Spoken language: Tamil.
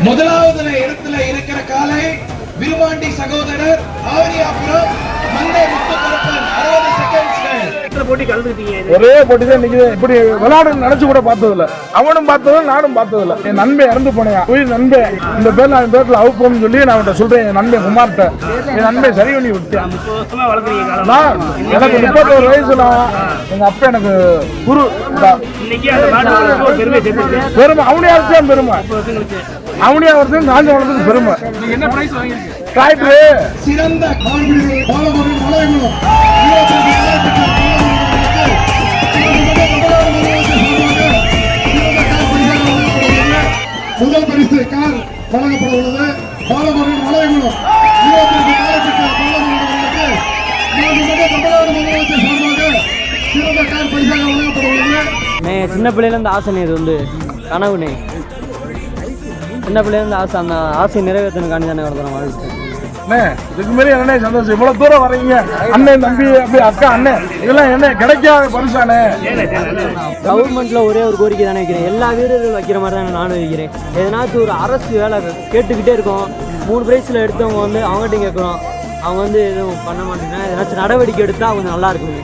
முதலாவது இடத்துல இருக்கிற காலை விருமாண்டி சகோதரர் ஆவரியாபுரம் மந்தை முத்துக்கருப்பன் 60 செகண்ட்ஸ்கள். போட்டி கலந்துட்டீங்க. ஒரே போட்டி தான் நிக்குது. இப்படி விளையாடு நினைச்சு கூட பார்த்ததில்ல. அவனும் பார்த்ததில்ல, நானும் பார்த்ததில்ல. என் நண்பன் இறந்து போனேன். உயிர் நண்பன் இந்த பேர்ல அந்த பேர்ல அவுப்போம்னு சொல்லி நான் அவன்கிட்ட சொல்றேன். என் நண்பன் குமார்ட்ட என் நண்பன் சரி பண்ணி விட்டேன். 30 வருஷமா வளர்க்குறீங்க. எனக்கு 31 வயசுல எங்க அப்பா எனக்கு குரு. இன்னைக்கு அந்த மாட்டு ஒரு பெருமை சேர்த்துருக்கு. பெருமை அவனியாவுக்கு பெருமை. அவனியாவுக்கு காஞ்சவனத்துக்கு பெருமை. என்ன பிரைஸ் வாங்கிருக்கீங்க? டிராக்டர் சிறந்த முதல் பரிசு கார் வழங்கப்பட உள்ளது. பாலமுருகன் மலையகுளம் 28 காலத்துக்கு தமிழ்நாடு முதலமைச்சர் சார்பாக சிறந்த கார் பரிசாக வழங்கப்பட உள்ளது. சின்ன பிள்ளையிலேருந்து ஆசை, இது வந்து கனவுனே. சின்ன பிள்ளையிலேருந்து ஆசை, அந்த ஆசை நிறைவேற்றணுக்காண்டி தானே வளர்க்குறோம் வாழ்க்கை. இதுக்கு மேலே என்ன சந்தோஷம். இவ்வளவு தூரம் வரீங்க. அண்ணன் தம்பி அப்படி அக்கா அண்ணன் இதெல்லாம் என்ன கிடைக்காத பரிசானே. கவர்மெண்ட்ல ஒரே ஒரு கோரிக்கை தானே வைக்கிறேன். எல்லா வீரர்கள் வைக்கிற மாதிரி தானே நானும் வைக்கிறேன். எதனாச்சும் ஒரு அரசு வேலை கேட்டுக்கிட்டே இருக்கோம். 3 பிரைஸ்ல எடுத்தவங்க வந்து அவங்ககிட்ட கேட்குறோம். அவங்க வந்து எதுவும் பண்ண மாட்டேங்கிறாங்க. எதனாச்சும் நடவடிக்கை எடுத்தால் அவங்க நல்லா இருக்கும்.